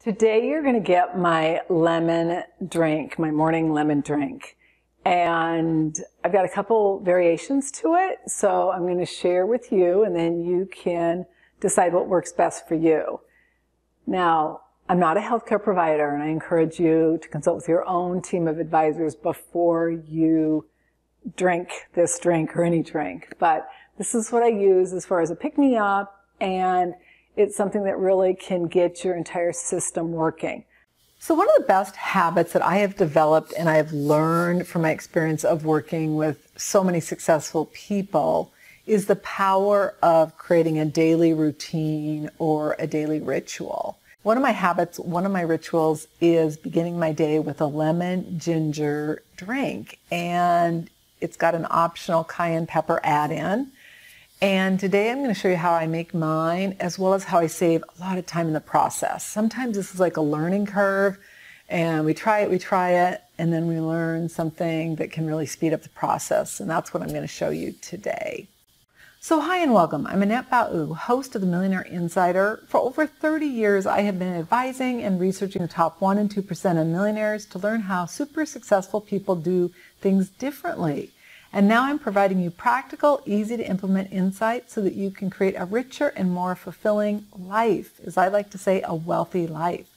Today you're going to get my lemon drink, my morning lemon drink. And I've got a couple variations to it, so I'm going to share with you and then you can decide what works best for you. Now, I'm not a healthcare provider and I encourage you to consult with your own team of advisors before you drink this drink or any drink. But this is what I use as far as a pick-me-up, and it's something that really can get your entire system working. So one of the best habits that I have developed and I have learned from my experience of working with so many successful people is the power of creating a daily routine or a daily ritual. One of my habits, one of my rituals is beginning my day with a lemon ginger drink, and it's got an optional cayenne pepper add-in. And today I'm going to show you how I make mine, as well as how I save a lot of time in the process. Sometimes this is like a learning curve, and we try it, and then we learn something that can really speed up the process, and that's what I'm going to show you today. So hi and welcome. I'm Annette, host of the Millionaire Insider. For over 30 years, I have been advising and researching the top 1% and 2% of millionaires to learn how super successful people do things differently. And now I'm providing you practical, easy to implement insights so that you can create a richer and more fulfilling life. As I like to say, a wealthy life.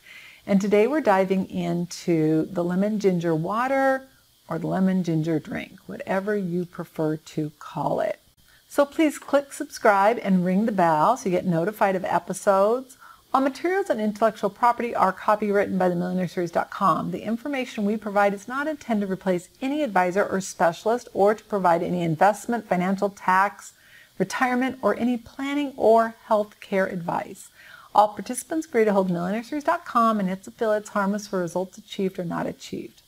And today we're diving into the lemon ginger water or the lemon ginger drink, whatever you prefer to call it. So please click subscribe and ring the bell so you get notified of episodes. All materials and intellectual property are copywritten by themillionaireseries.com. The information we provide is not intended to replace any advisor or specialist or to provide any investment, financial, tax, retirement, or any planning or health care advice. All participants agree to hold millionaireseries.com and its affiliates harmless for results achieved or not achieved.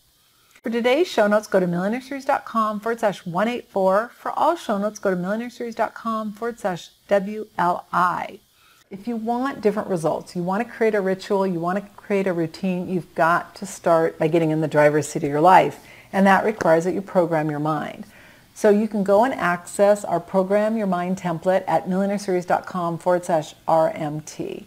For today's show notes, go to millionaireseries.com/184. For all show notes, go to millionaireseries.com/WLI. If you want different results, you want to create a ritual, you want to create a routine, you've got to start by getting in the driver's seat of your life. And that requires that you program your mind. So you can go and access our Program Your Mind template at millionaireseries.com/RMT.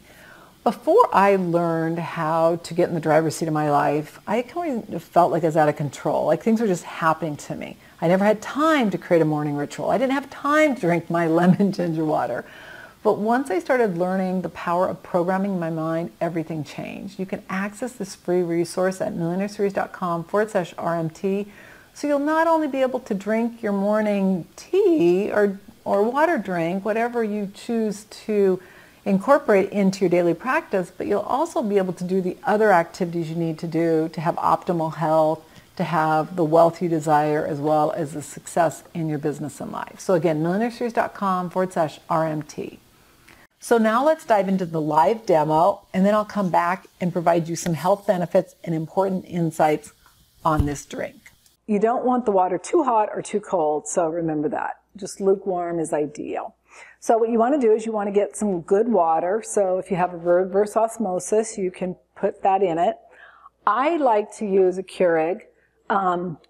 Before I learned how to get in the driver's seat of my life, I kind of felt like I was out of control, like things were just happening to me. I never had time to create a morning ritual. I didn't have time to drink my lemon ginger water. But once I started learning the power of programming my mind, everything changed. You can access this free resource at millionaireseries.com/RMT. So you'll not only be able to drink your morning tea or water drink, whatever you choose to incorporate into your daily practice, but you'll also be able to do the other activities you need to do to have optimal health, to have the wealth you desire, as well as the success in your business and life. So again, millionaireseries.com/RMT. So now let's dive into the live demo, and then I'll come back and provide you some health benefits and important insights on this drink. You don't want the water too hot or too cold, so remember that. Just lukewarm is ideal. So what you want to do is you want to get some good water. So if you have a reverse osmosis, you can put that in it. I like to use a Keurig,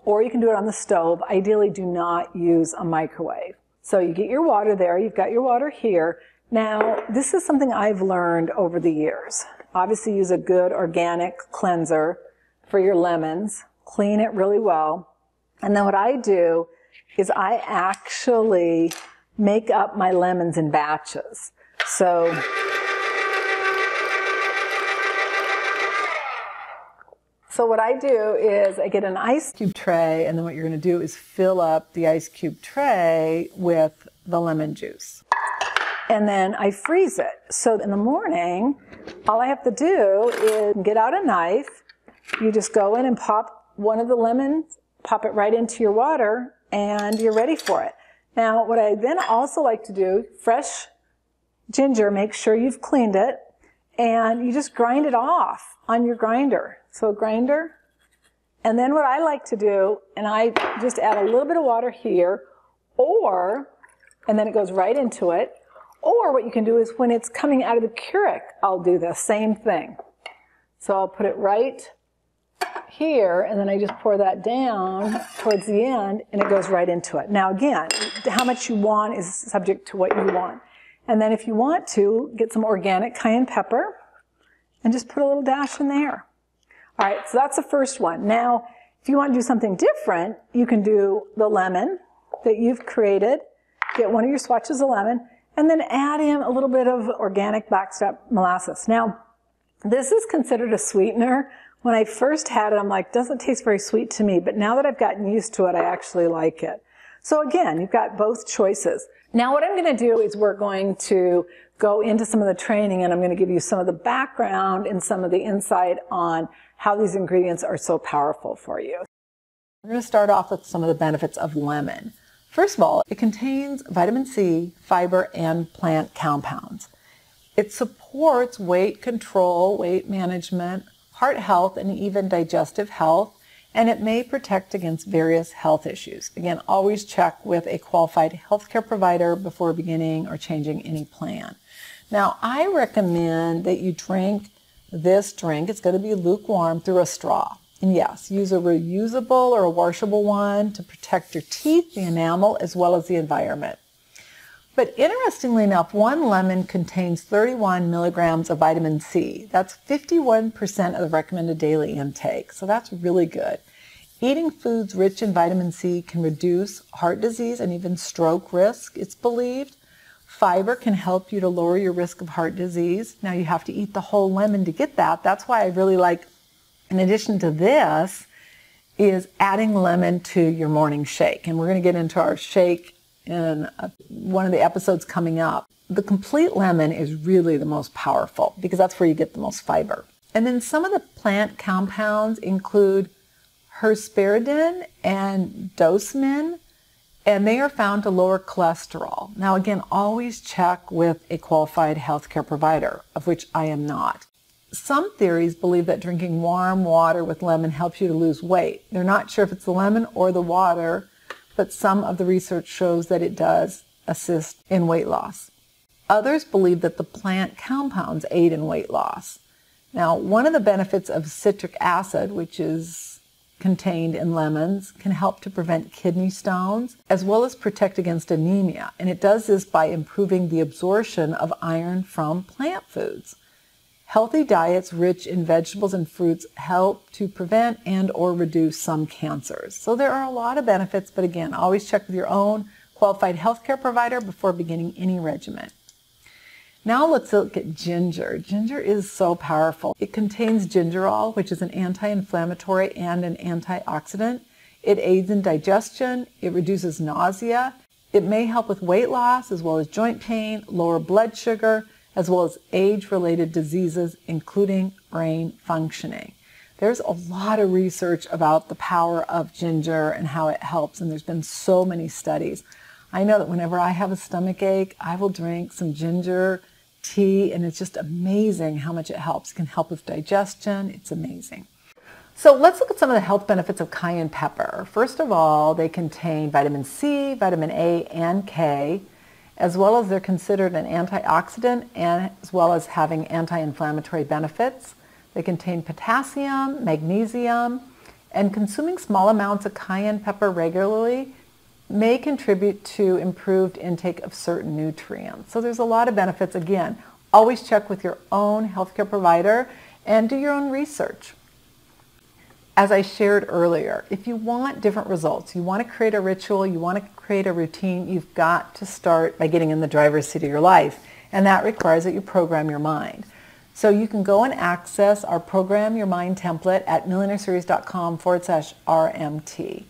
or you can do it on the stove. Ideally, do not use a microwave. So you get your water there. You've got your water here. Now, this is something I've learned over the years. Obviously, use a good organic cleanser for your lemons. Clean it really well. And then what I do is I actually make up my lemons in batches. So what I do is I get an ice cube tray, and then what you're going to do is fill up the ice cube tray with the lemon juice. And then I freeze it. So in the morning, all I have to do is get out a knife. You just go in and pop one of the lemons, pop it right into your water, and you're ready for it. Now, what I then also like to do, fresh ginger, make sure you've cleaned it, and you just grind it off on your grinder. So a grinder. And then what I like to do, and I just add a little bit of water here, and then it goes right into it. Or what you can do is when it's coming out of the Keurig, I'll do the same thing. So I'll put it right here, and then I just pour that down towards the end, and it goes right into it. Now again, how much you want is subject to what you want. And then if you want to, get some organic cayenne pepper, and just put a little dash in there. All right, so that's the first one. Now, if you want to do something different, you can do the lemon that you've created. Get one of your swatches of lemon, and then add in a little bit of organic blackstrap molasses. Now, this is considered a sweetener. When I first had it, I'm like, doesn't taste very sweet to me, but now that I've gotten used to it, I actually like it. So again, you've got both choices. Now what I'm going to do is we're going to go into some of the training, and I'm going to give you some of the background and some of the insight on how these ingredients are so powerful for you. We're going to start off with some of the benefits of lemon. First of all, it contains vitamin C, fiber, and plant compounds. It supports weight control, weight management, heart health, and even digestive health, and it may protect against various health issues. Again, always check with a qualified healthcare provider before beginning or changing any plan. Now, I recommend that you drink this drink. It's going to be lukewarm through a straw. And yes, use a reusable or a washable one to protect your teeth, the enamel, as well as the environment. But interestingly enough, one lemon contains 31 milligrams of vitamin C. That's 51% of the recommended daily intake, so that's really good. Eating foods rich in vitamin C can reduce heart disease and even stroke risk, it's believed. Fiber can help you to lower your risk of heart disease. Now you have to eat the whole lemon to get that. That's why I really like, in addition to this, is adding lemon to your morning shake. And we're going to get into our shake in one of the episodes coming up. The complete lemon is really the most powerful because that's where you get the most fiber. And then some of the plant compounds include hesperidin and dosmin, and they are found to lower cholesterol. Now again, always check with a qualified healthcare provider, of which I am not. Some theories believe that drinking warm water with lemon helps you to lose weight. They're not sure if it's the lemon or the water, but some of the research shows that it does assist in weight loss. Others believe that the plant compounds aid in weight loss. Now, one of the benefits of citric acid, which is contained in lemons, can help to prevent kidney stones, as well as protect against anemia. And it does this by improving the absorption of iron from plant foods. Healthy diets rich in vegetables and fruits help to prevent and or reduce some cancers. So there are a lot of benefits, but again, always check with your own qualified healthcare provider before beginning any regimen. Now let's look at ginger. Ginger is so powerful. It contains gingerol, which is an anti-inflammatory and an antioxidant. It aids in digestion. It reduces nausea. It may help with weight loss as well as joint pain, lower blood sugar, as well as age-related diseases, including brain functioning. There's a lot of research about the power of ginger and how it helps, and there's been so many studies. I know that whenever I have a stomach ache, I will drink some ginger tea, and it's just amazing how much it helps. It can help with digestion. It's amazing. So let's look at some of the health benefits of cayenne pepper. First of all, they contain vitamin C, vitamin A, and K, as well as they're considered an antioxidant and as well as having anti-inflammatory benefits. They contain potassium, magnesium, and consuming small amounts of cayenne pepper regularly may contribute to improved intake of certain nutrients. So there's a lot of benefits. Again, always check with your own healthcare provider and do your own research. As I shared earlier, if you want different results, you want to create a ritual, you want to create a routine, you've got to start by getting in the driver's seat of your life. And that requires that you program your mind. So you can go and access our Program Your Mind template at millionaireseries.com/RMT.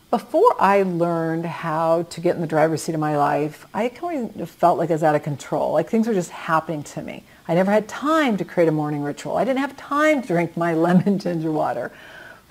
Before I learned how to get in the driver's seat of my life, I kind of felt like I was out of control, like things were just happening to me. I never had time to create a morning ritual. I didn't have time to drink my lemon ginger water.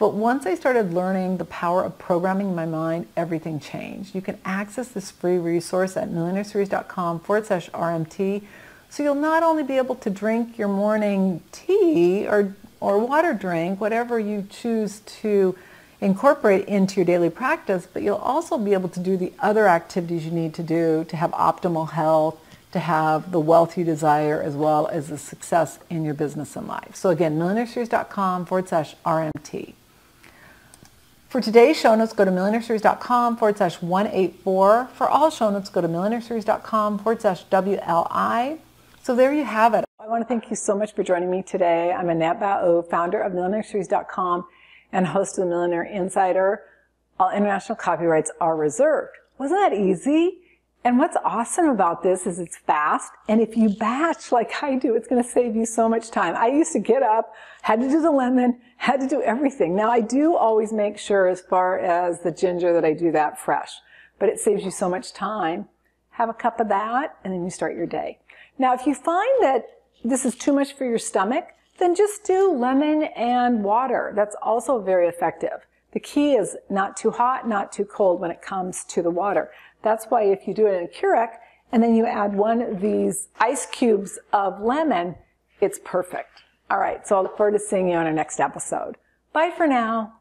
But once I started learning the power of programming my mind, everything changed. You can access this free resource at millionaireseries.com/RMT. So you'll not only be able to drink your morning tea or water drink, whatever you choose to incorporate into your daily practice, but you'll also be able to do the other activities you need to do to have optimal health, to have the wealth you desire, as well as the success in your business and life. So again, millionaireseries.com/RMT. For today's show notes, go to millionaireseries.com/184. For all show notes, go to millionaireseries.com/WLI. So there you have it. I want to thank you so much for joining me today. I'm Annette, founder of MillionaireSeries.com and host of the Millionaire Insider. All international copyrights are reserved. Wasn't that easy? And what's awesome about this is it's fast, and if you batch like I do, it's going to save you so much time. I used to get up, had to do the lemon, had to do everything. Now I do always make sure as far as the ginger that I do that fresh, but it saves you so much time. Have a cup of that, and then you start your day. Now if you find that this is too much for your stomach, then just do lemon and water. That's also very effective. The key is not too hot, not too cold when it comes to the water. That's why if you do it in a Keurig and then you add one of these ice cubes of lemon, it's perfect. All right, so I look forward to seeing you on our next episode. Bye for now.